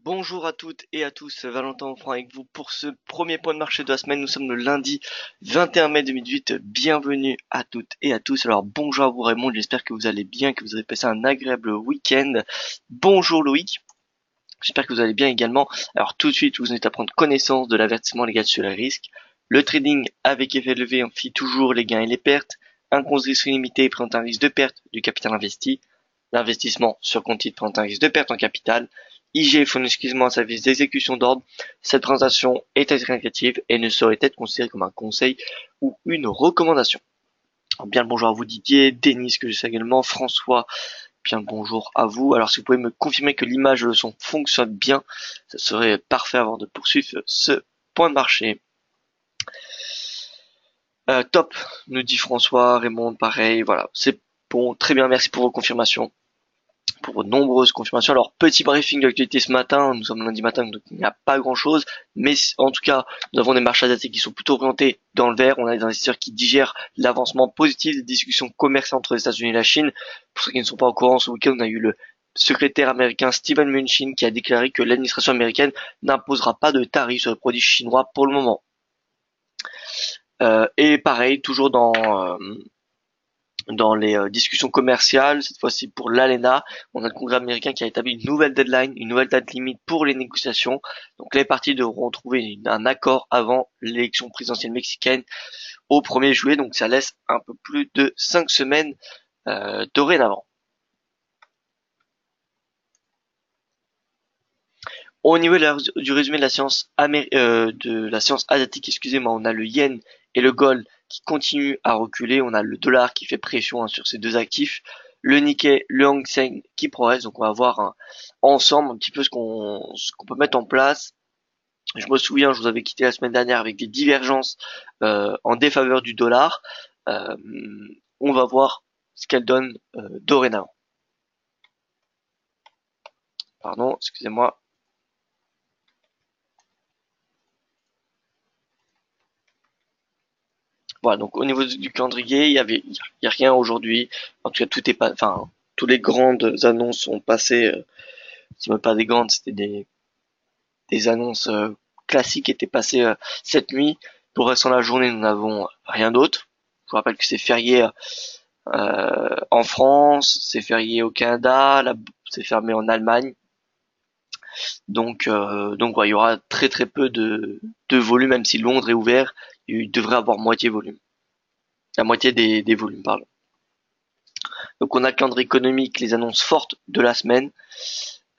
Bonjour à toutes et à tous, Valentin Franc avec vous pour ce premier point de marché de la semaine. Nous sommes le lundi 21 mai 2018. Bienvenue à toutes et à tous. Alors bonjour à vous Raymond, j'espère que vous allez bien, que vous avez passé un agréable week-end. Bonjour Loïc, j'espère que vous allez bien également. Alors tout de suite, vous venez à prendre connaissance de l'avertissement légal sur les risques. Le trading avec effet levé amplifie toujours les gains et les pertes. Un compte risque limité présente un risque de perte du capital investi. L'investissement sur compte titre présente un risque de perte en capital. IG fournit exclusivement un service d'exécution d'ordre. Cette présentation est indicative et ne saurait être considérée comme un conseil ou une recommandation. Bien le bonjour à vous Didier, Denis que je sais également, François, bien le bonjour à vous. Alors si vous pouvez me confirmer que l'image et le son fonctionnent bien, ça serait parfait avant de poursuivre ce point de marché. Top, nous dit François, Raymond, pareil, voilà, c'est bon, très bien, merci pour vos confirmations. Pour vos nombreuses confirmations. Alors, petit briefing d'actualité ce matin, nous sommes lundi matin, donc il n'y a pas grand chose, mais en tout cas, nous avons des marchés asiatiques qui sont plutôt orientés dans le vert, on a des investisseurs qui digèrent l'avancement positif des discussions commerciales entre les États-Unis et la Chine. Pour ceux qui ne sont pas au courant, ce week-end, on a eu le secrétaire américain Steven Mnuchin qui a déclaré que l'administration américaine n'imposera pas de tarifs sur les produits chinois pour le moment. Et pareil, toujours dans les discussions commerciales, cette fois-ci pour l'ALENA, on a le Congrès américain qui a établi une nouvelle deadline, une nouvelle date limite pour les négociations. Donc les parties devront trouver un accord avant l'élection présidentielle mexicaine au 1er juillet, donc ça laisse un peu plus de 5 semaines dorénavant. Au niveau du résumé de la science asiatique, excusez-moi, on a le yen et le gold qui continuent à reculer. On a le dollar qui fait pression sur ces deux actifs. Le Nikkei, le Hang Seng qui progresse. Donc on va voir ensemble un petit peu ce qu'on peut mettre en place. Je me souviens, je vous avais quitté la semaine dernière avec des divergences en défaveur du dollar. Euh, on va voir ce qu'elle donne dorénavant. Pardon, excusez-moi. Voilà, donc au niveau du calendrier, il y a rien aujourd'hui. En tout cas, tout est pas, enfin, toutes les grandes annonces sont passées. C'est même pas des grandes, c'était des annonces classiques qui étaient passées cette nuit. Pour le restant de la journée, nous n'avons rien d'autre. Je vous rappelle que c'est férié en France, c'est férié au Canada, là, c'est fermé en Allemagne. Donc ouais, il y aura très très peu de volume, même si Londres est ouvert, il devrait avoir moitié volume, la moitié des volumes, pardon. Donc on a le calendrier économique, les annonces fortes de la semaine.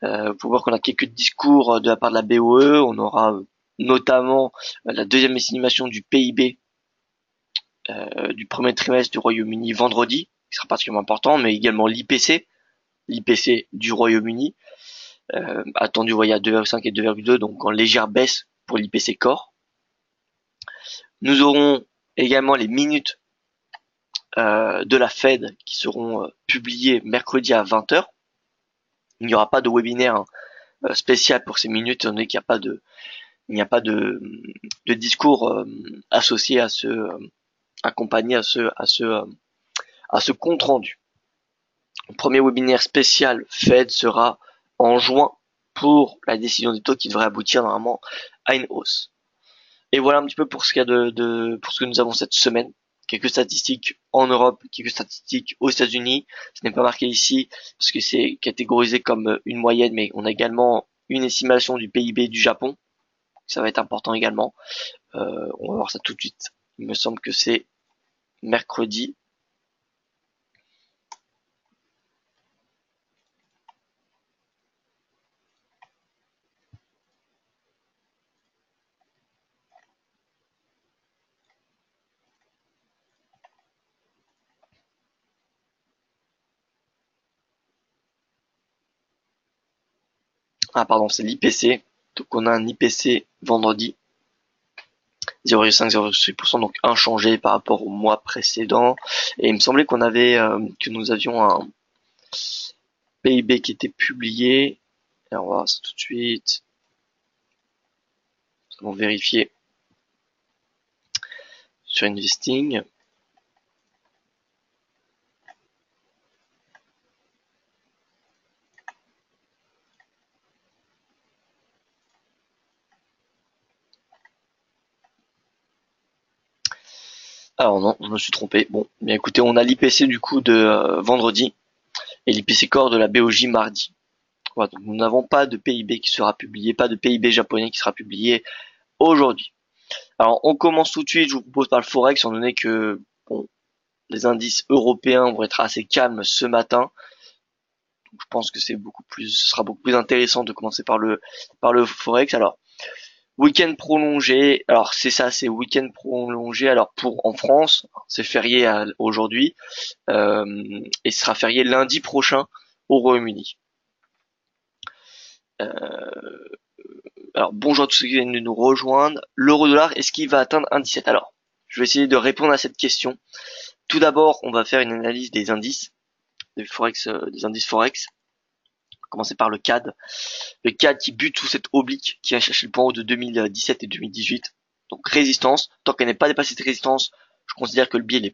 Vous pouvez voir qu'on a quelques discours de la part de la BOE. On aura notamment la deuxième estimation du PIB du premier trimestre du Royaume-Uni vendredi, qui sera particulièrement important, mais également l'IPC du Royaume-Uni, attendu à 2,5 et 2,2, donc en légère baisse pour l'IPC Core. Nous aurons également les minutes de la Fed qui seront publiées mercredi à 20h. Il n'y aura pas de webinaire spécial pour ces minutes, étant donné qu'il n'y a pas de discours associé à accompagné à ce compte rendu. Le premier webinaire spécial Fed sera en juin pour la décision des taux qui devrait aboutir normalement à une hausse. Et voilà un petit peu pour ce qu'il y a pour ce que nous avons cette semaine. Quelques statistiques en Europe, quelques statistiques aux États-Unis. Ce n'est pas marqué ici parce que c'est catégorisé comme une moyenne, mais on a également une estimation du PIB du Japon. Ça va être important également. On va voir ça tout de suite. Il me semble que c'est mercredi. Ah pardon, c'est l'IPC. Donc on a un IPC vendredi. 0,5-0,6%, donc inchangé par rapport au mois précédent. Et il me semblait que nous avions un PIB qui était publié. Et on va voir ça tout de suite. Nous allons vérifier sur Investing. Alors non, je me suis trompé. Bon, bien écoutez, on a l'IPC du coup de vendredi et l'IPC Core de la BOJ mardi. Voilà, donc nous n'avons pas de PIB qui sera publié, pas de PIB japonais qui sera publié aujourd'hui. Alors on commence tout de suite, je vous propose par le Forex, étant donné que bon, les indices européens vont être assez calmes ce matin. Donc, je pense que ce sera beaucoup plus intéressant de commencer par le Forex. Alors, week-end prolongé. Alors c'est ça, c'est week-end prolongé. Alors pour en France, c'est férié aujourd'hui et ce sera férié lundi prochain au Royaume-Uni. Alors bonjour à tous ceux qui viennent de nous rejoindre. L'euro-dollar, est-ce qu'il va atteindre 1,17? Alors, je vais essayer de répondre à cette question. Tout d'abord, on va faire une analyse des indices, des indices forex. Commencer par le CAD. Le CAD qui bute sous cette oblique qui a cherché le point haut de 2017 et 2018. Donc résistance. Tant qu'elle n'est pas dépassée cette résistance, je considère que le biais il y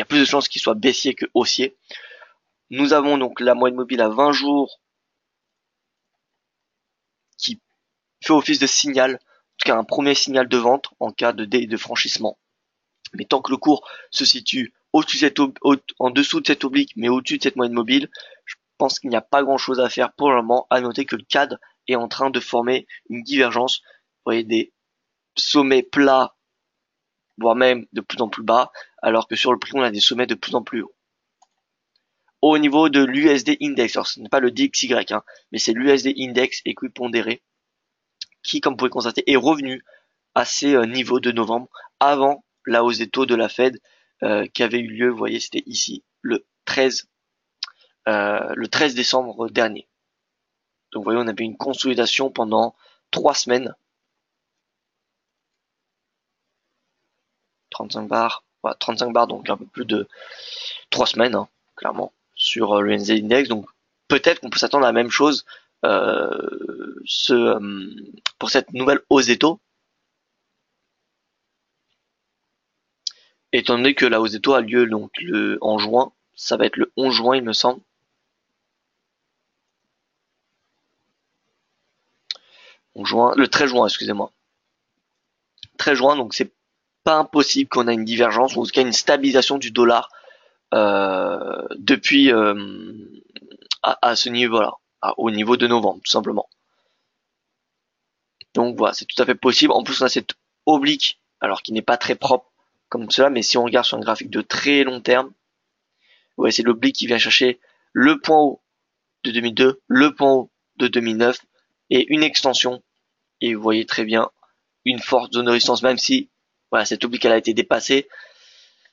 a plus de chances qu'il soit baissier que haussier. Nous avons donc la moyenne mobile à 20 jours qui fait office de signal, en tout cas un premier signal de vente en cas de franchissement. Mais tant que le cours se situe en dessous de cette oblique, mais au-dessus de cette moyenne mobile, je pense qu'il n'y a pas grand-chose à faire pour le moment. À noter que le CAD est en train de former une divergence. Vous voyez des sommets plats, voire même de plus en plus bas, alors que sur le prix, on a des sommets de plus en plus hauts. Au niveau de l'USD Index, alors ce n'est pas le DXY, hein, mais c'est l'USD Index équipondéré, qui, comme vous pouvez constater, est revenu à ces niveaux de novembre, avant la hausse des taux de la Fed, qui avait eu lieu, vous voyez, c'était ici, le 13 décembre dernier. Donc vous voyez, on avait une consolidation pendant 3 semaines. 35 bars, voilà, 35 bars, donc un peu plus de 3 semaines, hein, clairement, sur le NZ Index. Donc peut-être qu'on peut s'attendre à la même chose pour cette nouvelle hausse des taux. Étant donné que la hausse des taux a lieu donc en juin, ça va être le 11 juin il me semble. Le 13 juin, excusez-moi. 13 juin, donc c'est pas impossible qu'on ait une divergence ou en tout cas une stabilisation du dollar depuis à ce niveau-là, au niveau de novembre, tout simplement. Donc voilà, c'est tout à fait possible. En plus, on a cette oblique, alors qui n'est pas très propre comme cela, mais si on regarde sur un graphique de très long terme, ouais, c'est l'oblique qui vient chercher le point haut de 2002, le point haut de 2009 et une extension. Et vous voyez très bien une forte zone de résistance, même si voilà, cette oblique elle a été dépassée,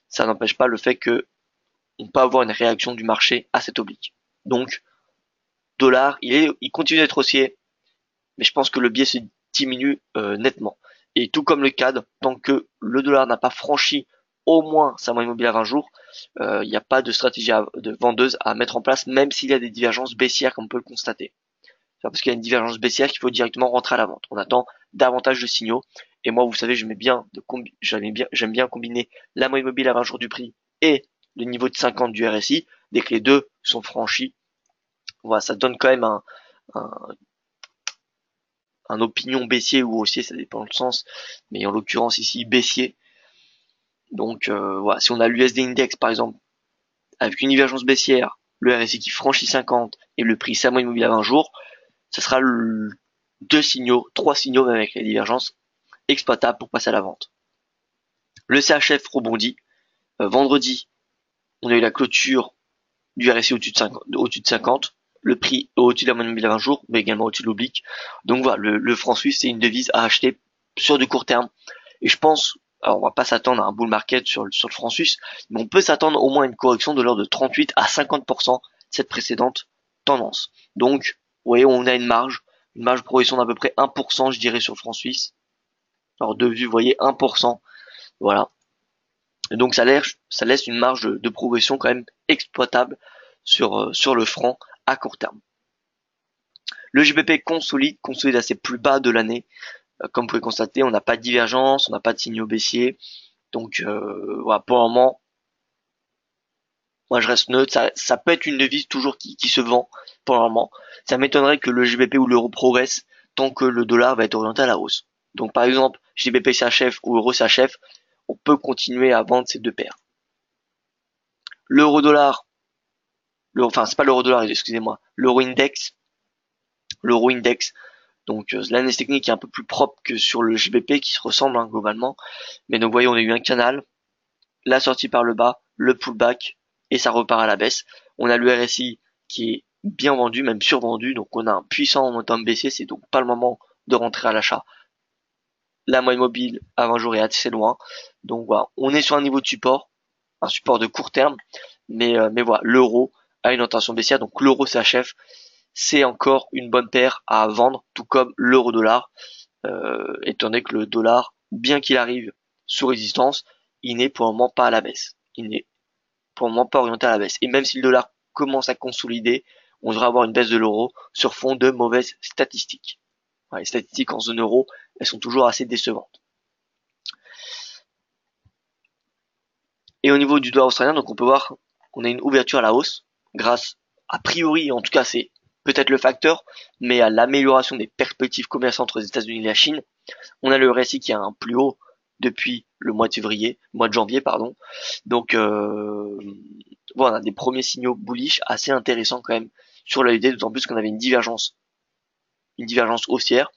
ça n'empêche pas le fait que on peut avoir une réaction du marché à cette oblique. Donc, dollar, il continue d'être haussier, mais je pense que le biais se diminue nettement. Et tout comme le CAD, tant que le dollar n'a pas franchi au moins sa moyenne mobile à 20 jours, il n'y a pas de stratégie de vendeuse à mettre en place, même s'il y a des divergences baissières, comme on peut le constater. C'est parce qu'il y a une divergence baissière qu'il faut directement rentrer à la vente. On attend davantage de signaux. Et moi, vous savez, j'aime bien combiner la moyenne mobile à 20 jours du prix et le niveau de 50 du RSI. Dès que les deux sont franchis, voilà, ça donne quand même un, un opinion baissier ou haussier, ça dépend du sens. Mais en l'occurrence ici, baissier. Donc voilà, si on a l'USD Index par exemple, avec une divergence baissière, le RSI qui franchit 50 et le prix sa moyenne mobile à 20 jours, ça sera trois signaux même avec les divergences exploitables pour passer à la vente. Le CHF rebondit. Vendredi, on a eu la clôture du RSI au-dessus de 50, le prix au-dessus de la moyenne mobile à 20 jours, mais également au-dessus de l'oblique. Donc voilà, le franc suisse, c'est une devise à acheter sur du court terme. Et je pense, alors on va pas s'attendre à un bull market sur le franc suisse, mais on peut s'attendre au moins à une correction de l'ordre de 38 à 50% de cette précédente tendance. Donc, vous voyez, on a une marge de progression d'à peu près 1%, je dirais, sur le franc suisse. Alors de vue, vous voyez, 1%. Voilà. Et donc ça laisse une marge de progression quand même exploitable sur le franc à court terme. Le GBP consolide à ses plus bas de l'année. Comme vous pouvez constater, on n'a pas de divergence, on n'a pas de signaux baissiers. Donc voilà, pour le moment, moi je reste neutre. Ça peut être une devise toujours qui se vend pour le moment. Ça m'étonnerait que le GBP ou l'euro progresse tant que le dollar va être orienté à la hausse. Donc par exemple, GBP CHF ou euro CHF, on peut continuer à vendre ces deux paires. L'euro-dollar, enfin c'est pas l'euro-dollar, excusez-moi, l'euro-index, donc l'analyse technique est un peu plus propre que sur le GBP qui se ressemble globalement, mais donc voyez on a eu un canal, la sortie par le bas, le pullback et ça repart à la baisse. On a le RSI qui est bien vendu, même survendu, donc on a un puissant momentum baissier, c'est donc pas le moment de rentrer à l'achat. La moyenne mobile à 20 jours est assez loin, donc voilà, on est sur un niveau de support, un support de court terme, mais voilà, l'euro a une intention baissière, donc l'euro s'achève, c'est encore une bonne paire à vendre, tout comme l'euro-dollar, étant donné que le dollar, bien qu'il arrive sous résistance, il n'est pour le moment pas à la baisse. Il n'est pour le moment pas orienté à la baisse. Et même si le dollar commence à consolider, on devrait avoir une baisse de l'euro sur fond de mauvaises statistiques. Les statistiques en zone euro, elles sont toujours assez décevantes. Et au niveau du dollar australien, donc on peut voir qu'on a une ouverture à la hausse grâce, a priori, en tout cas c'est peut-être le facteur, mais à l'amélioration des perspectives commerciales entre les États-Unis et la Chine. On a le RSI qui a un plus haut depuis le mois de janvier, pardon. Donc voilà, des premiers signaux bullish assez intéressants quand même sur l'AUD, d'autant plus qu'on avait une divergence haussière.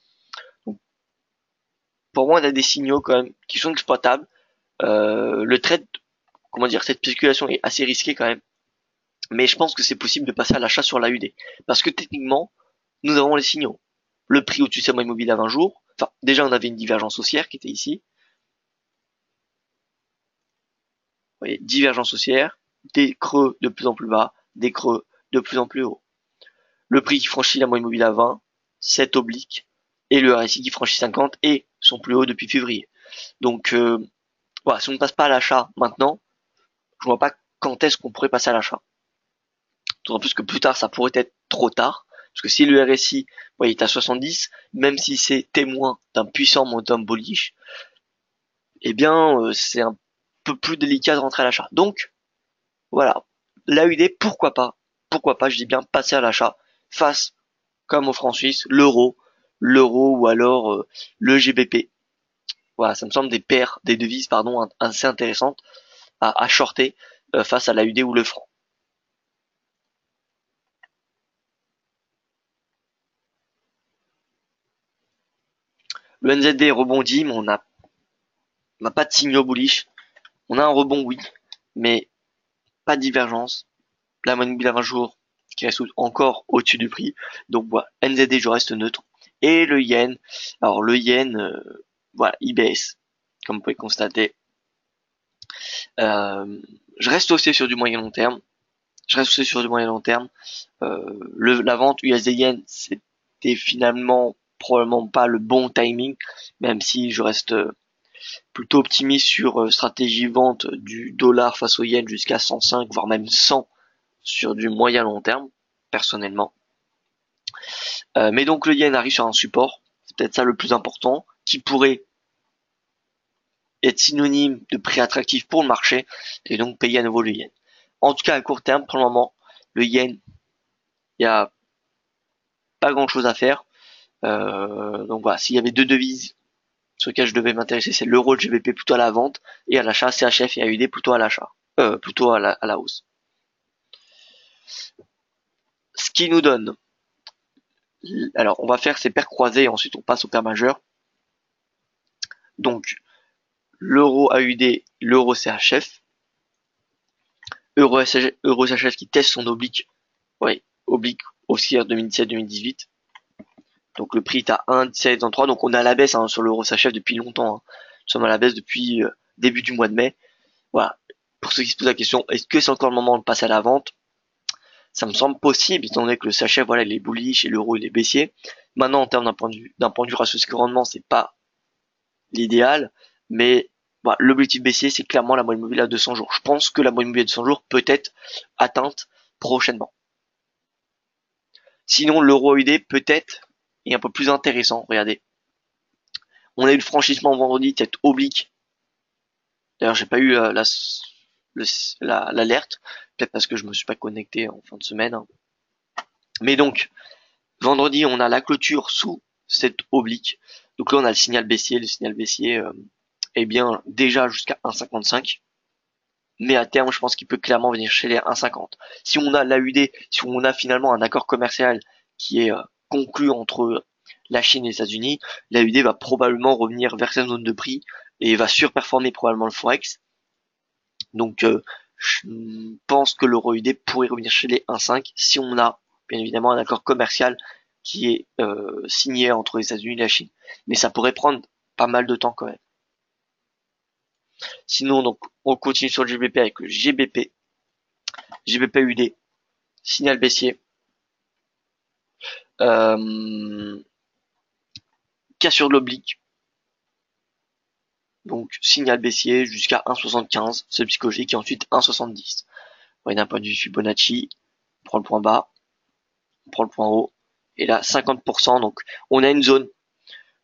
Donc, pour moi, on a des signaux quand même qui sont exploitables. Le trade, comment dire, cette spéculation est assez risquée quand même, mais je pense que c'est possible de passer à l'achat sur l'AUD parce que techniquement, nous avons les signaux. Le prix au-dessus de sa moyenne mobile à 20 jours. Enfin, déjà, on avait une divergence haussière qui était ici. Vous voyez, divergence haussière, des creux de plus en plus bas, des creux de plus en plus hauts. Le prix qui franchit la moyenne mobile à 20, 7 oblique, et le RSI qui franchit 50 et son plus haut depuis février. Donc voilà, si on ne passe pas à l'achat maintenant, je vois pas quand est-ce qu'on pourrait passer à l'achat. D'autant plus que plus tard, ça pourrait être trop tard. Parce que si le RSI est à 70, même si c'est témoin d'un puissant momentum bullish, eh bien c'est un peu plus délicat de rentrer à l'achat. Donc voilà, l'AUD, pourquoi pas, je dis bien passer à l'achat face, comme au franc suisse, l'euro ou alors le GBP. Voilà, ça me semble des devises assez intéressantes à shorter face à l'AUD ou le franc. Le NZD rebondit, mais on n'a pas de signaux bullish. On a un rebond, oui, mais pas de divergence. La moyenne mobile à 20 jours qui reste encore au-dessus du prix. Donc voilà, NZD, je reste neutre. Et le yen, alors le yen, voilà, il baisse, comme vous pouvez constater. Je reste aussi sur du moyen long terme. La vente USD yen, c'était finalement probablement pas le bon timing, même si je reste plutôt optimiste sur stratégie vente du dollar face au yen jusqu'à 105, voire même 100 sur du moyen long terme, personnellement. Mais donc le yen arrive sur un support, c'est peut-être ça le plus important, qui pourrait être synonyme de prix attractif pour le marché, et donc payer à nouveau le yen. En tout cas, à court terme, pour le moment, le yen, il y a pas grand chose à faire. Donc voilà, s'il y avait deux devises sur lesquelles je devais m'intéresser, c'est l'euro, le GBP plutôt à la vente, et à l'achat, CHF et AUD plutôt à l'achat, plutôt à la hausse. Ce qui nous donne, alors on va faire ces paires croisées et ensuite on passe aux paires majeures. Donc l'euro AUD, l'euro CHF, euro CHF qui teste son oblique, oblique haussière 2017-2018. Donc le prix est à 1,1733, donc on est à la baisse sur l'euro CHF depuis longtemps. Nous sommes à la baisse depuis début du mois de mai. Voilà. Pour ceux qui se posent la question, est-ce que c'est encore le moment de passer à la vente? Ça me semble possible, étant donné que le CHF, voilà, il est bullish et l'euro il est baissier. Maintenant, en termes d'un point de vue ratio rendement, c'est pas l'idéal, mais voilà, l'objectif baissier, c'est clairement la moyenne mobile à 200 jours. Je pense que la moyenne mobile à 200 jours peut être atteinte prochainement. Sinon, l'euro UD peut-être est un peu plus intéressant. Regardez, on a eu le franchissement vendredi, tête oblique. D'ailleurs, j'ai pas eu l'alerte, peut-être parce que je me suis pas connecté en fin de semaine. Mais donc, vendredi, on a la clôture sous cette oblique. Donc là, on a le signal baissier eh bien déjà jusqu'à 1,55. Mais à terme, je pense qu'il peut clairement venir chez les 1,50. Si on a l'AUD, si on a finalement un accord commercial qui est conclu entre la Chine et les États-Unis, l'AUD va probablement revenir vers sa zone de prix et va surperformer probablement le Forex. Donc je pense que l'euro UD pourrait revenir chez les 1,5 si on a bien évidemment un accord commercial qui est signé entre les États-Unis et la Chine. Mais ça pourrait prendre pas mal de temps quand même. Sinon, donc, on continue sur le GBP avec le GBP, GBP UD, signal baissier, cassure de l'oblique, donc signal baissier jusqu'à 1,75, c'est psychologique, et ensuite 1,70. Voyez d'un point de vue Fibonacci, on prend le point bas, on prend le point haut, et là 50%, donc on a une zone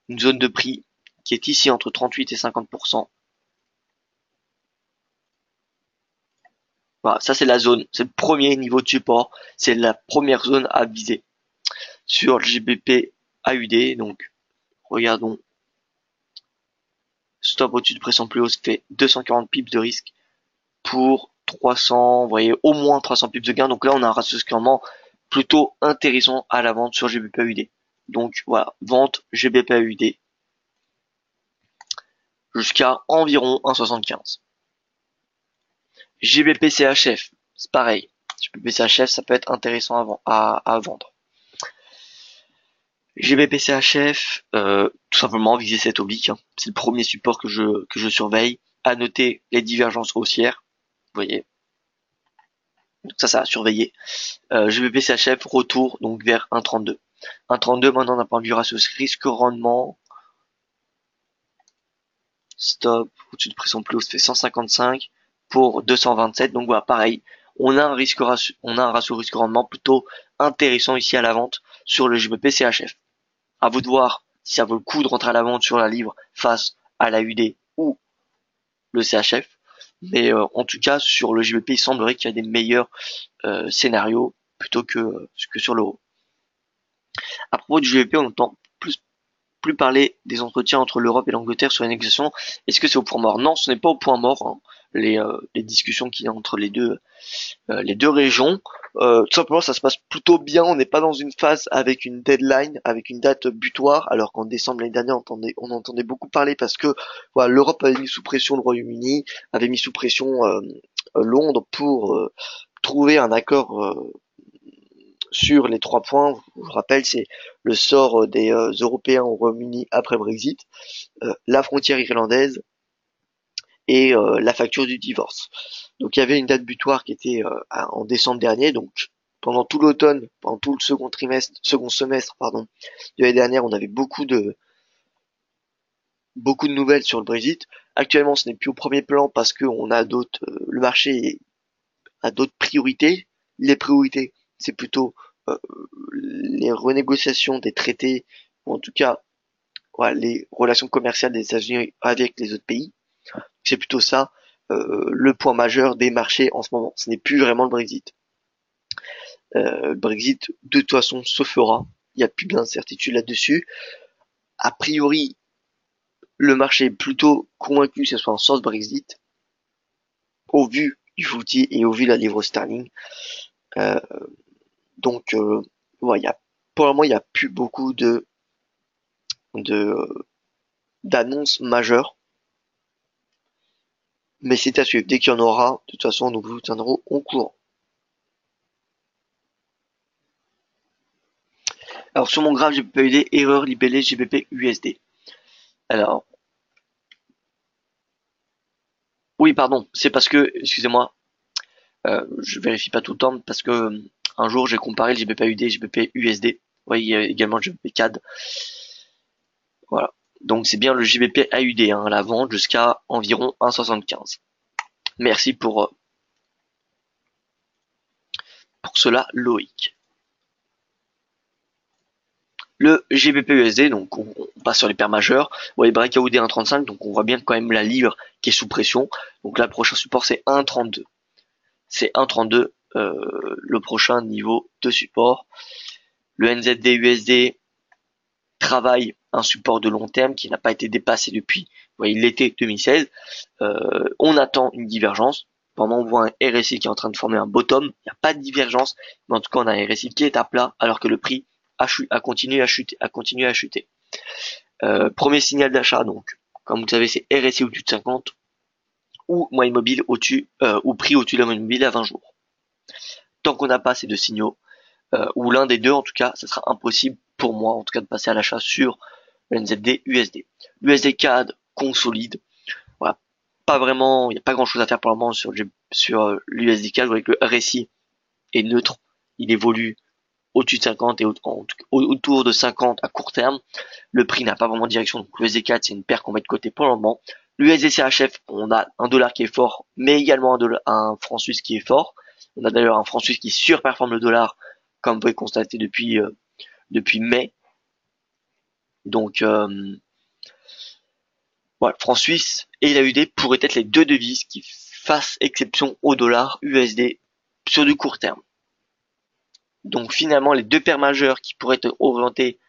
de prix qui est ici entre 38 et 50%. Voilà, ça c'est la zone, c'est le premier niveau de support, c'est la première zone à viser. Sur le GBP AUD, donc regardons, stop au-dessus de pression plus haute fait 240 pips de risque pour 300, vous voyez, au moins 300 pips de gain. Donc là, on a un ratio scannement plutôt intéressant à la vente sur GBP AUD. Donc voilà, vente GBP AUD jusqu'à environ 1,75. GBP CHF, c'est pareil. GBP CHF, ça peut être intéressant à vendre. GBP CHF, tout simplement viser cette oblique. Hein. C'est le premier support que je surveille. À noter les divergences haussières. Vous voyez. Donc ça à surveiller. GBP CHF, retour donc vers 1,32. 1,32 maintenant d'un point de vue ratio risque-rendement. Stop, au-dessus de pression plus haut, ça fait 155 pour 227. Donc voilà, pareil. On a un ratio risque-rendement plutôt intéressant ici à la vente sur le GBP CHF. À vous de voir si ça vaut le coup de rentrer à la vente sur la livre face à la UD ou le CHF. Mais en tout cas, sur le GBP, il semblerait qu'il y a des meilleurs scénarios plutôt que sur l'euro. À propos du GBP, on entend plus parler des entretiens entre l'Europe et l'Angleterre sur la négociation. Est-ce que c'est au point mort? Non, ce n'est pas au point mort. Hein. Les discussions qu'il y a entre les deux régions. Tout simplement, ça se passe plutôt bien. On n'est pas dans une phase avec une deadline, avec une date butoir, alors qu'en décembre l'année dernière, on entendait beaucoup parler parce que voilà, l'Europe avait mis sous pression le Royaume-Uni, avait mis sous pression Londres pour trouver un accord sur les 3 points. Je vous rappelle, c'est le sort des Européens au Royaume-Uni après Brexit, la frontière irlandaise et la facture du divorce. Donc il y avait une date butoir qui était en décembre dernier, donc pendant tout l'automne, pendant tout le second semestre, de l'année dernière, on avait beaucoup de nouvelles sur le Brexit. Actuellement, ce n'est plus au premier plan parce que on a le marché a d'autres priorités. Les priorités, c'est plutôt les renégociations des traités, ou en tout cas, voilà, les relations commerciales des États-Unis avec les autres pays. C'est plutôt ça le point majeur des marchés en ce moment. Ce n'est plus vraiment le Brexit. Brexit, de toute façon, se fera. Il n'y a plus d'incertitude là-dessus. A priori, le marché est plutôt convaincu que ce soit un soft Brexit, au vu du footy et au vu de la livre sterling. Donc, ouais, pour le moment, il n'y a plus beaucoup d'annonces majeures. Mais c'est à suivre. Dès qu'il y en aura, de toute façon, nous vous tiendrons au courant. Alors, sur mon graphe GBP erreur libellée GBP USD. Alors, oui, pardon, c'est parce que, excusez-moi, je vérifie pas tout le temps parce que un jour j'ai comparé le GBP UD et le GBP USD. Vous voyez, il y a également le GBP CAD. Voilà. Donc c'est bien le GBP AUD, hein, à la vente jusqu'à environ 1,75. Merci pour cela, Loïc. Le GBP USD, donc on passe sur les paires majeures. Vous voyez breakout des 1,35, donc on voit bien quand même la livre qui est sous pression. Donc là, le prochain support c'est 1,32. C'est 1,32 le prochain niveau de support. Le NZD USD travaille un support de long terme qui n'a pas été dépassé depuis l'été 2016. On attend une divergence. Pendant on voit un RSI qui est en train de former un bottom, il n'y a pas de divergence, mais en tout cas on a un RSI qui est à plat alors que le prix a continué à chuter. Premier signal d'achat, donc comme vous le savez, c'est RSI au-dessus de 50 ou moyenne mobile au-dessus ou prix au-dessus de la moyenne mobile à 20 jours. Tant qu'on n'a pas ces deux signaux, ou l'un des deux en tout cas, ça sera impossible pour moi en tout cas de passer à l'achat sur le NZD USD. L'USD CAD consolide. Voilà, pas vraiment, il n'y a pas grand chose à faire pour le moment sur l'USD CAD. Vous voyez que le RSI est neutre, il évolue au-dessus de 50 et autour de 50 à court terme. Le prix n'a pas vraiment de direction, donc l'USD CAD c'est une paire qu'on met de côté pour le moment. L'USD CHF, on a un dollar qui est fort, mais également un franc suisse qui est fort. On a d'ailleurs un franc suisse qui surperforme le dollar, comme vous pouvez constater depuis mai. Donc voilà, franc suisse et l'AUD pourraient être les deux devises qui fassent exception au dollar USD sur du court terme. Donc finalement, les deux paires majeures qui pourraient être orientées,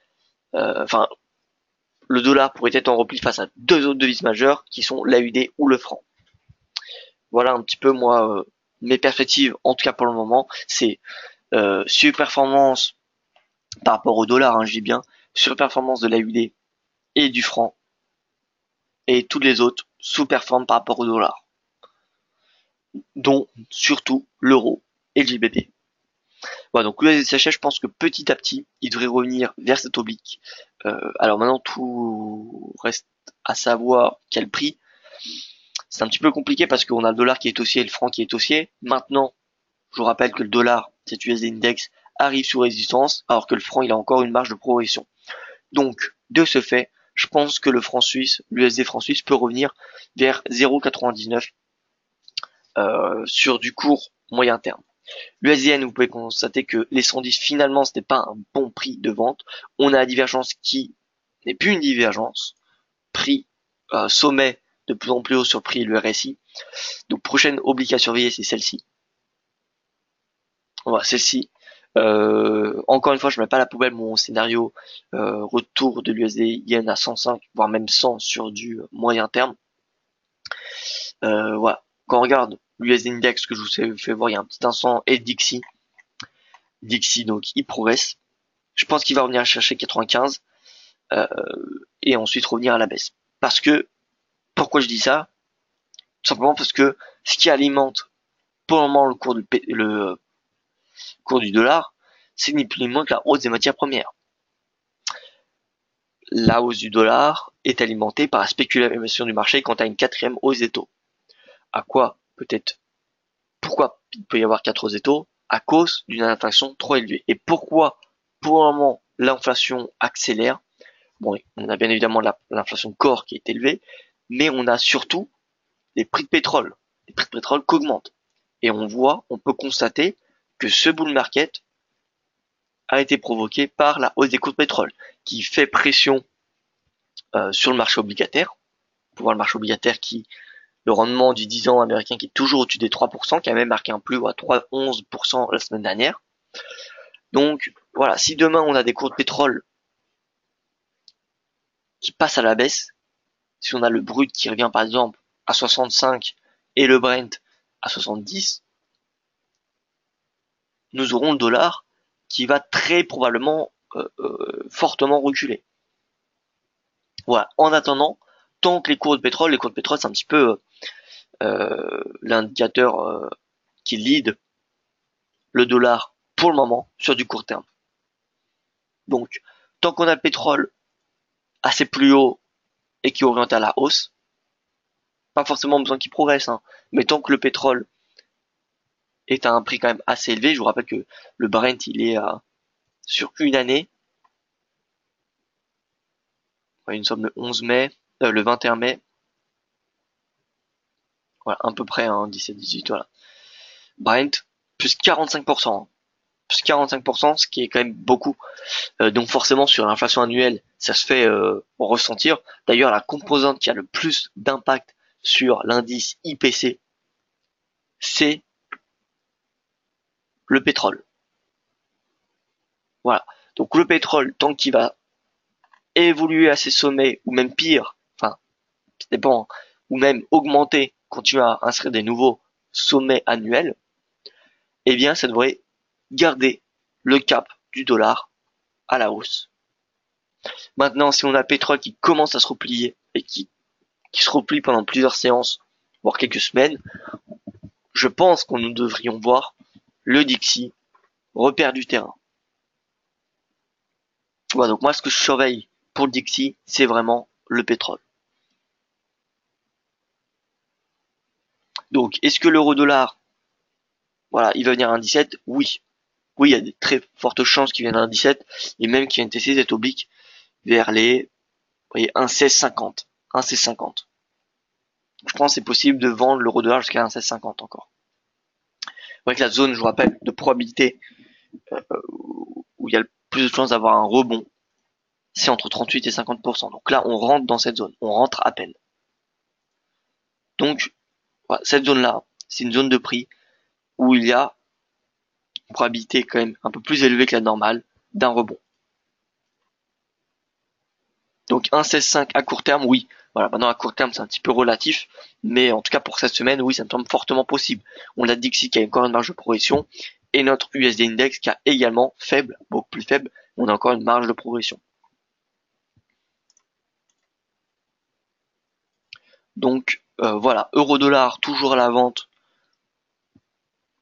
le dollar pourrait être en repli face à deux autres devises majeures qui sont l'AUD ou le franc. Voilà un petit peu moi mes perspectives, en tout cas pour le moment, c'est surperformance par rapport au dollar, je dis bien, surperformance de l'AUD et du franc, et toutes les autres sous-performent par rapport au dollar, dont surtout l'euro et le GBP. Voilà, donc l'USDCHF, je pense que petit à petit, il devrait revenir vers cet oblique. Alors maintenant, tout reste à savoir quel prix. C'est un petit peu compliqué parce qu'on a le dollar qui est haussier et le franc qui est haussier. Maintenant, je vous rappelle que le dollar, cet USD Index, arrive sous résistance, alors que le franc, il a encore une marge de progression. Donc, de ce fait, je pense que le franc suisse, l'USD franc suisse peut revenir vers 0,99 sur du court moyen terme. L'USDN, vous pouvez constater que les 110 finalement ce n'est pas un bon prix de vente. On a la divergence qui n'est plus une divergence. Prix sommet de plus en plus haut sur prix le RSI. Donc prochaine oblique à surveiller, c'est celle-ci. Voilà, celle-ci. Encore une fois, je mets pas à la poubelle mon scénario retour de l'USD yen à 105, voire même 100 sur du moyen terme. Voilà. Quand on regarde l'USD Index que je vous ai fait voir il y a un petit instant et Dixie, donc il progresse. Je pense qu'il va revenir chercher 95 et ensuite revenir à la baisse. Parce que, pourquoi je dis ça? Tout simplement parce que ce qui alimente pour le moment le cours du dollar, c'est ni plus ni moins que la hausse des matières premières. La hausse du dollar est alimentée par la spéculation du marché quant à une quatrième hausse des taux. À quoi peut-être? Pourquoi il peut y avoir 4 hausses des taux? À cause d'une inflation trop élevée. Et pourquoi pour le moment l'inflation accélère? Bon, on a bien évidemment l'inflation corps qui est élevée, mais on a surtout les prix de pétrole. Les prix de pétrole qui augmentent. Et on peut constater que ce bull market a été provoqué par la hausse des coûts de pétrole, qui fait pression sur le marché obligataire. On peut voir le marché obligataire le rendement du 10 ans américain qui est toujours au-dessus des 3%, qui a même marqué un plus haut à 3,11% la semaine dernière. Donc voilà, si demain on a des cours de pétrole qui passent à la baisse, si on a le brut qui revient par exemple à 65 et le Brent à 70, nous aurons le dollar qui va très probablement fortement reculer. Voilà. En attendant, tant que les cours de pétrole c'est un petit peu l'indicateur qui lead le dollar pour le moment sur du court terme. Donc, tant qu'on a le pétrole assez plus haut et qui est orienté à la hausse, pas forcément besoin qu'il progresse, mais tant que le pétrole est à un prix quand même assez élevé, je vous rappelle que le Brent il est sur une année, une somme de 11 mai, le 21 mai, voilà, à peu près, 17-18, voilà. Brent, plus 45%, plus 45%, ce qui est quand même beaucoup. Donc forcément, sur l'inflation annuelle, ça se fait ressentir. D'ailleurs, la composante qui a le plus d'impact sur l'indice IPC, c'est le pétrole. Voilà. Donc le pétrole, tant qu'il va évoluer à ses sommets, ou même pire, enfin, ça dépend, hein, ou même augmenter, continuer à inscrire des nouveaux sommets annuels, eh bien, ça devrait garder le cap du dollar à la hausse. Maintenant, si on a pétrole qui commence à se replier et qui se replie pendant plusieurs séances, voire quelques semaines, je pense qu'on nous devrions voir le Dixie repère du terrain. Voilà, donc moi ce que je surveille pour le Dixie, c'est vraiment le pétrole. Donc est-ce que l'euro-dollar, voilà, il va venir à 1,17? Oui. Oui, il y a des très fortes chances qu'il vienne à 1,17 et même qu'il vienne tester cette oblique vers les, vous voyez, 1,1650. 1,1650. Je pense que c'est possible de vendre l'euro-dollar jusqu'à 1,1650 encore. Avec la zone, je vous rappelle, de probabilité où il y a le plus de chances d'avoir un rebond, c'est entre 38 et 50%. Donc là, on rentre dans cette zone. On rentre à peine. Donc, voilà, cette zone-là, c'est une zone de prix où il y a une probabilité quand même un peu plus élevée que la normale d'un rebond. Donc 1,16,5 à court terme, oui. Voilà, maintenant à court terme, c'est un petit peu relatif, mais en tout cas pour cette semaine, oui, ça me semble fortement possible. On a Dixie qui a encore une marge de progression, et notre USD Index qui a également faible, beaucoup plus faible, on a encore une marge de progression. Donc voilà, euro-dollar toujours à la vente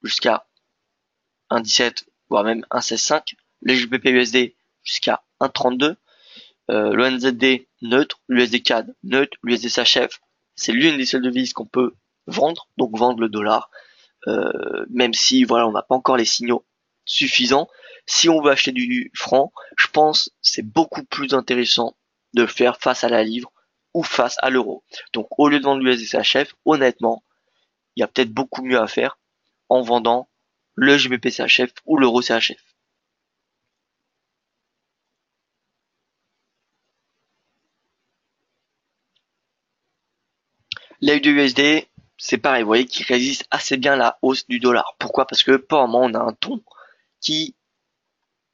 jusqu'à 1,17, voire même 1,16,5. Les GBP USD jusqu'à 1,32. Le NZD neutre, l'USD CAD neutre, l'USD CHF, c'est l'une des seules devises qu'on peut vendre, donc vendre le dollar, même si voilà, on n'a pas encore les signaux suffisants. Si on veut acheter du franc, je pense c'est beaucoup plus intéressant de faire face à la livre ou face à l'euro. Donc au lieu de vendre l'USD CHF, honnêtement, il y a peut-être beaucoup mieux à faire en vendant le GBP CHF ou l'euro CHF. L'AUD-USD, c'est pareil, vous voyez, qui résiste assez bien à la hausse du dollar. Pourquoi? Parce que pour le moment, on a un ton qui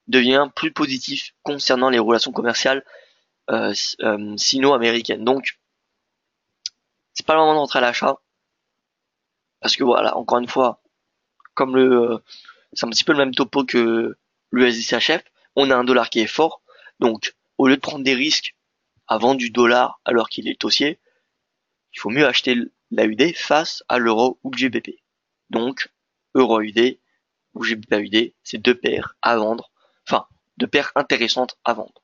devient plus positif concernant les relations commerciales sino-américaines. Donc, c'est pas le moment d'entrer à l'achat, parce que voilà, encore une fois, comme c'est un petit peu le même topo que l'USD-CHF, on a un dollar qui est fort, donc au lieu de prendre des risques à vendre du dollar alors qu'il est haussier, il faut mieux acheter l'AUD face à l'euro ou le GBP. Donc, euro-AUD ou GBP-AUD, c'est deux paires à vendre, enfin, deux paires intéressantes à vendre.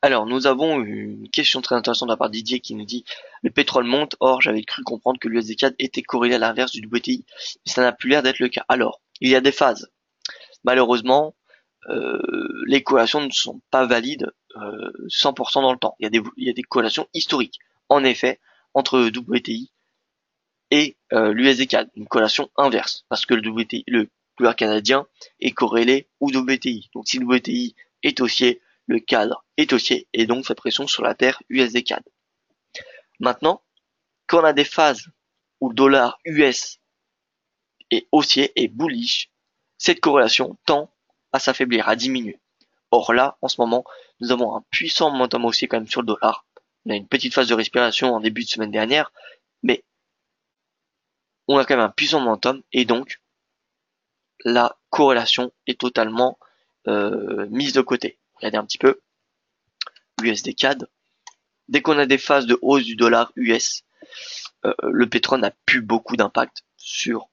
Alors, nous avons une question très intéressante de la part de Didier qui nous dit le pétrole monte, or j'avais cru comprendre que l'USD CAD était corrélé à l'inverse du WTI, mais ça n'a plus l'air d'être le cas. Alors, il y a des phases. Malheureusement, les corrélations ne sont pas valides 100% dans le temps. Il y a des corrélations historiques. En effet, entre WTI et l'USD CAD, une corrélation inverse, parce que le WTI, le dollar canadien est corrélé au WTI. Donc si le WTI est haussier, le cadre est haussier et donc fait pression sur la paire USD CAD. Maintenant, quand on a des phases où le dollar US est haussier et bullish, cette corrélation tend à s'affaiblir, à diminuer. Or là, en ce moment, nous avons un puissant momentum haussier quand même sur le dollar. On a une petite phase de respiration en début de semaine dernière, mais on a quand même un puissant momentum et donc la corrélation est totalement mise de côté. Regardez un petit peu l'USD CAD. Dès qu'on a des phases de hausse du dollar US, le pétrole n'a plus beaucoup d'impact sur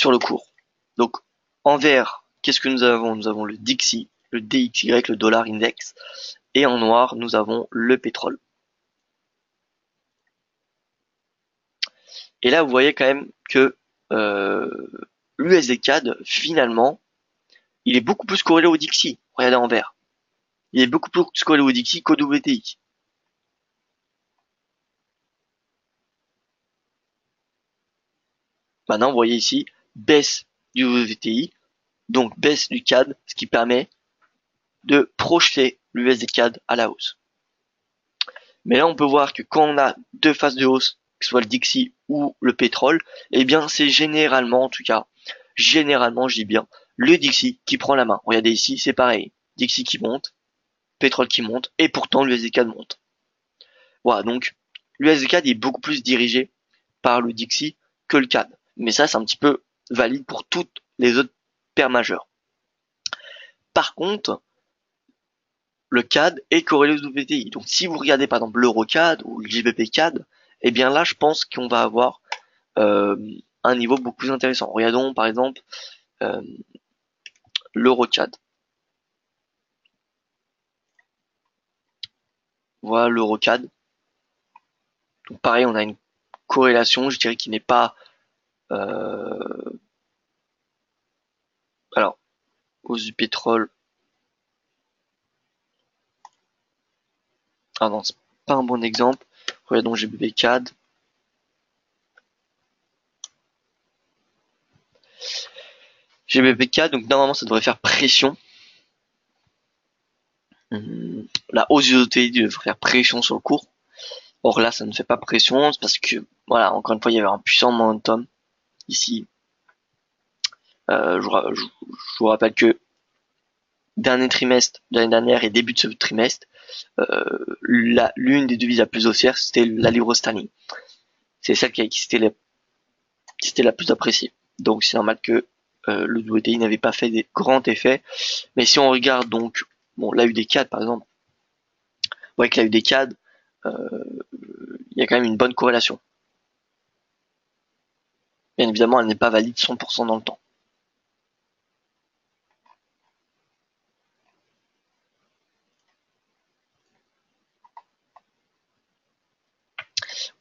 le cours. Donc en vert, qu'est-ce que nous avons? Nous avons le Dixie, le DXY, le dollar index, et en noir, nous avons le pétrole. Et là, vous voyez quand même que l'USD CAD, finalement, il est beaucoup plus corrélé au Dixie. Regardez en vert. Il est beaucoup plus corrélé au Dixie qu'au WTI. Maintenant, vous voyez ici, baisse du WTI, donc baisse du CAD, ce qui permet de projeter l'USD CAD à la hausse. Mais là, on peut voir que quand on a deux phases de hausse que ce soit le Dixie ou le pétrole, eh bien c'est généralement, en tout cas, généralement je dis bien, le Dixie qui prend la main. Regardez ici, c'est pareil. Dixie qui monte, pétrole qui monte, et pourtant l'USD-CAD monte. Voilà, donc l'USD-CAD est beaucoup plus dirigé par le Dixie que le CAD. Mais ça, c'est un petit peu valide pour toutes les autres paires majeures. Par contre, le CAD est corrélé au WTI. Donc si vous regardez par exemple l'EuroCAD ou le GBP-CAD, eh bien là, je pense qu'on va avoir un niveau beaucoup plus intéressant. Regardons par exemple euh, l'EuroCAD. Voilà l'EuroCAD. Donc pareil, on a une corrélation, je dirais, qui n'est pas... alors, hausse du pétrole... Ah non, c'est pas un bon exemple. Regardons GBP-CAD. GBP-CAD, donc normalement ça devrait faire pression. La hausse du WTI devrait faire pression sur le cours. Or là, ça ne fait pas pression, c'est parce que, voilà, encore une fois, il y avait un puissant momentum ici. Je vous rappelle que dernier trimestre de l'année dernière et début de ce trimestre, l'une des devises la plus haussière, c'était la livre sterling. C'est celle qui c'était la plus appréciée. Donc c'est normal que le WTI n'avait pas fait des grands effets. Mais si on regarde donc, bon, l'AUD-CAD par exemple, vous voyez que l'AUD-CAD, il y a quand même une bonne corrélation. Bien évidemment, elle n'est pas valide 100% dans le temps.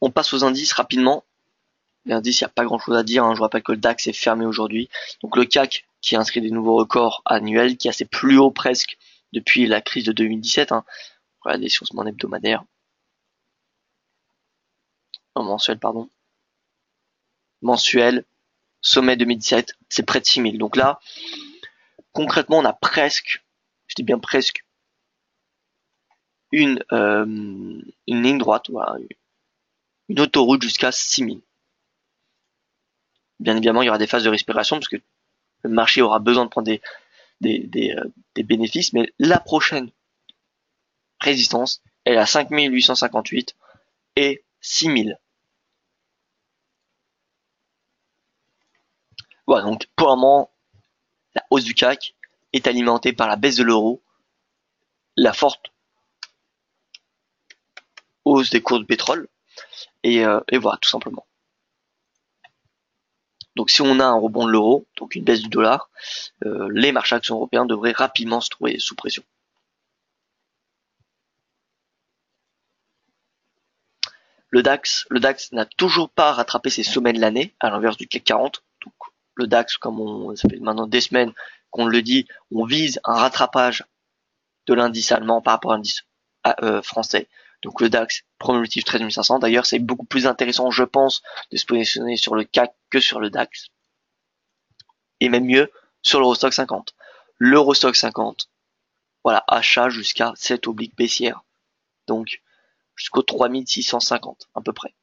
On passe aux indices rapidement. Les indices, il n'y a pas grand chose à dire. Je vous rappelle que le DAX est fermé aujourd'hui. Donc le CAC qui a inscrit des nouveaux records annuels, qui a ses plus hauts presque depuis la crise de 2017. Regardez sur ce hebdomadaire. Non, mensuel, pardon. Mensuel, sommet 2017, c'est près de 6000. Donc là, concrètement, on a presque, je dis bien presque, une ligne droite, voilà, une autoroute jusqu'à 6000. Bien évidemment, il y aura des phases de respiration parce que le marché aura besoin de prendre des bénéfices, mais la prochaine résistance est à 5858 et 6000. Voilà, donc pour le moment, la hausse du CAC est alimentée par la baisse de l'euro, la forte hausse des cours du pétrole, et voilà, tout simplement. Donc si on a un rebond de l'euro, donc une baisse du dollar, les marchés actions européens devraient rapidement se trouver sous pression. Le DAX n'a toujours pas rattrapé ses sommets de l'année, à l'inverse du CAC 40. Donc le DAX, comme ça fait maintenant des semaines qu'on le dit, on vise un rattrapage de l'indice allemand par rapport à l'indice français. Donc le DAX, premier objectif 13 500. D'ailleurs, c'est beaucoup plus intéressant, je pense, de se positionner sur le CAC que sur le DAX. Et même mieux, sur l'Eurostock 50. L'Eurostock 50, voilà, achat jusqu'à cette oblique baissière. Donc, jusqu'au 3650, à peu près.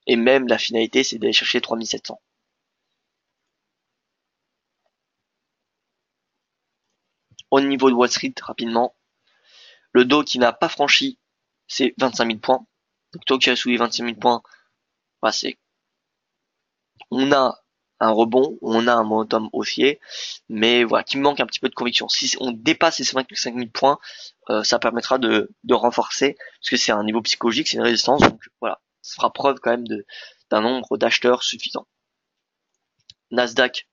Et même la finalité, c'est d'aller chercher 3700. Au niveau de Wall Street, rapidement, le Dow qui n'a pas franchi ses 25 000 points. Donc, Dow qui a soulevé 25 000 points, bah, on a un rebond, on a un momentum haussier, mais voilà, qui manque un petit peu de conviction. Si on dépasse ces 5 000 points, ça permettra de renforcer, parce que c'est un niveau psychologique, c'est une résistance, donc voilà, ça fera preuve quand même d'un nombre d'acheteurs suffisant. Nasdaq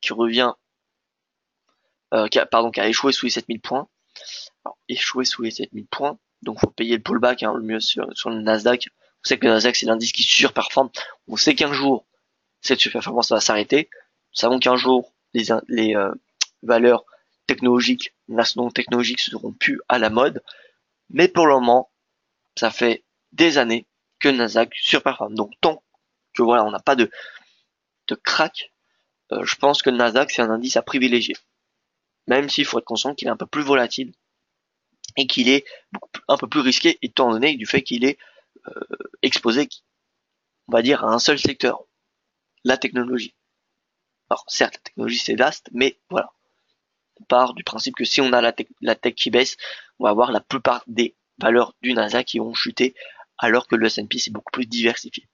qui revient, qui a échoué sous les 7000 points. Alors, échoué sous les 7000 points, donc faut payer le pullback, le mieux sur le Nasdaq. On sait que le Nasdaq c'est l'indice qui surperforme. On sait qu'un jour cette surperformance va s'arrêter. Nous savons qu'un jour les valeurs technologiques, nationaux technologiques seront plus à la mode, mais pour le moment, ça fait des années que le Nasdaq surperforme. Donc tant que voilà, on n'a pas de crack, je pense que le Nasdaq c'est un indice à privilégier. Même s'il faut être conscient qu'il est un peu plus volatile et qu'il est un peu plus risqué étant donné du fait qu'il est exposé on va dire, à un seul secteur, la technologie. Alors certes, la technologie c'est vaste, mais voilà, on part du principe que si on a la tech qui baisse, on va avoir la plupart des valeurs du Nasdaq qui vont chuter, alors que le S&P c'est beaucoup plus diversifié.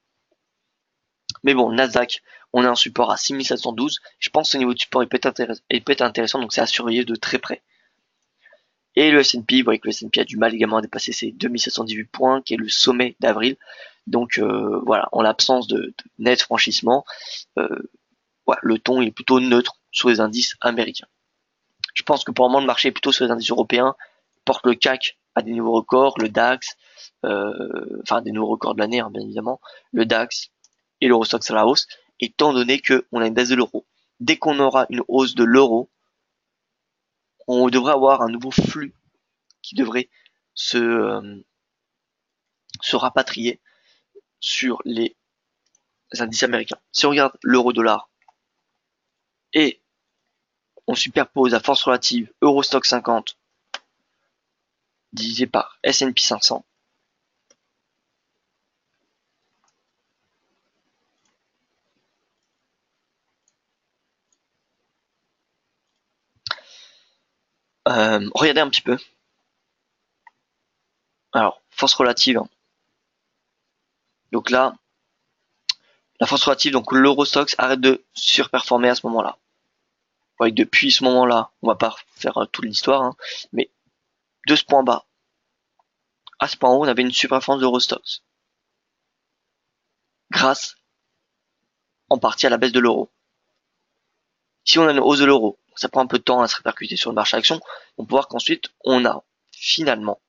Mais bon, Nasdaq, on a un support à 6712. Je pense que ce niveau de support peut être intéressant, donc c'est à surveiller de très près. Et le S&P, vous voyez que le S&P a du mal également à dépasser ses 2718 points, qui est le sommet d'avril. Donc voilà, en l'absence de net franchissement, voilà, le ton est plutôt neutre sur les indices américains. Je pense que pour le moment, le marché est plutôt sur les indices européens, porte le CAC à des nouveaux records, le DAX, enfin des nouveaux records de l'année, hein, bien évidemment, le DAX et l'Eurostoxx à la hausse, étant donné qu'on a une baisse de l'euro. Dès qu'on aura une hausse de l'euro, on devrait avoir un nouveau flux qui devrait se rapatrier sur les indices américains. Si on regarde l'euro-dollar et on superpose à force relative Eurostoxx 50 divisé par S&P 500, regardez un petit peu. Alors, force relative. Hein. Donc là, la force relative, donc l'Eurostoxx arrête de surperformer à ce moment-là. Ouais, depuis ce moment-là, on va pas faire toute l'histoire, hein, mais de ce point bas à ce point haut, on avait une surperformance de l'Eurostoxx. Grâce en partie à la baisse de l'euro. Si on a une hausse de l'euro, ça prend un peu de temps à se répercuter sur le marché action, on peut voir qu'ensuite on a finalement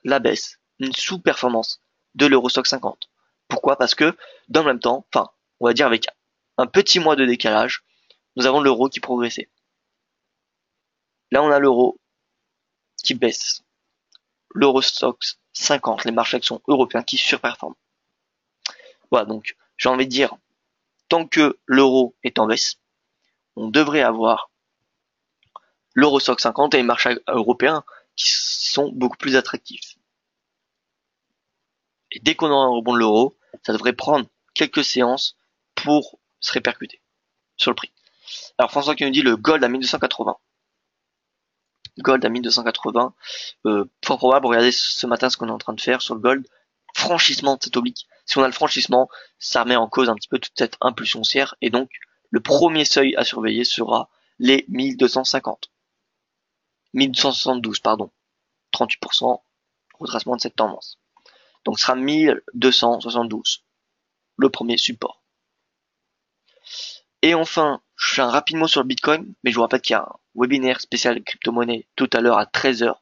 la baisse, une sous-performance de l'Eurostoxx 50. Pourquoi? Parce que dans le même temps, enfin, on va dire avec un petit mois de décalage, nous avons l'euro qui progressait. Là, on a l'euro qui baisse. L'Eurostoxx 50, les marchés actions européens qui surperforment. Voilà, donc j'ai envie de dire, tant que l'euro est en baisse, on devrait avoir l'Eurostoxx 50 et les marchés européens qui sont beaucoup plus attractifs. Et dès qu'on aura un rebond de l'euro, ça devrait prendre quelques séances pour se répercuter sur le prix. Alors François qui nous dit le gold à 1280. Gold à 1280. Fort probable, regardez ce matin ce qu'on est en train de faire sur le gold. Franchissement de cette oblique. Si on a le franchissement, ça remet en cause un petit peu toute cette impulsion haussière. Et donc, le premier seuil à surveiller sera les 1250. 1272, pardon. 38% retracement de cette tendance. Donc, ce sera 1272. Le premier support. Et enfin, je fais un rapide mot sur le Bitcoin, mais je vous rappelle qu'il y a un webinaire spécial crypto-monnaie tout à l'heure à 13h.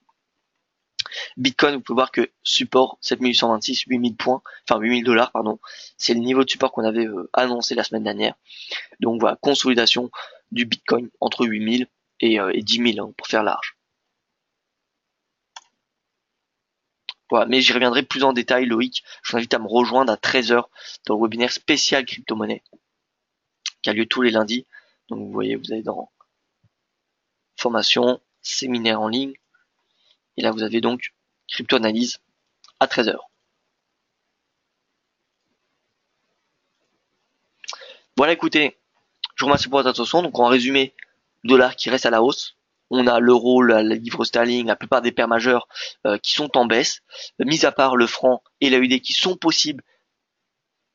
Bitcoin, vous pouvez voir que support 7826, 8000 points, enfin 8000 dollars, pardon. C'est le niveau de support qu'on avait annoncé la semaine dernière. Donc voilà, consolidation du Bitcoin entre 8000 et 10 000 hein, pour faire large. Voilà, mais j'y reviendrai plus en détail, Loïc. Je vous invite à me rejoindre à 13h dans le webinaire spécial crypto-monnaie qui a lieu tous les lundis. Donc vous voyez, vous allez dans formation, séminaire en ligne. Et là, vous avez donc crypto-analyse à 13h. Voilà, écoutez, je vous remercie pour votre attention. Donc, en résumé, dollar qui reste à la hausse. On a l'euro, la livre sterling, la plupart des paires majeures qui sont en baisse. Mis à part le franc et la UD qui sont possibles,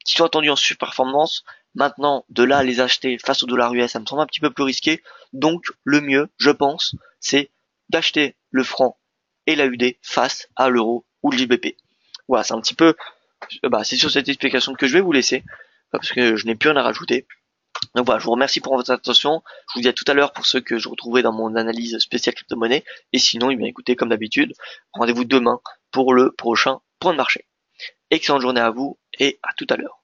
qui sont attendus en surperformance. Maintenant, de là à les acheter face au dollar US, ça me semble un petit peu plus risqué. Donc, le mieux, je pense, c'est d'acheter le franc et la UD face à l'euro ou le JBP. Voilà, c'est un petit peu, c'est sur cette explication que je vais vous laisser, parce que je n'ai plus rien à rajouter. Donc voilà, je vous remercie pour votre attention. Je vous dis à tout à l'heure pour ceux que je retrouverai dans mon analyse spéciale crypto-monnaie. Et sinon, eh bien, écoutez, comme d'habitude, rendez-vous demain pour le prochain point de marché. Excellente journée à vous et à tout à l'heure.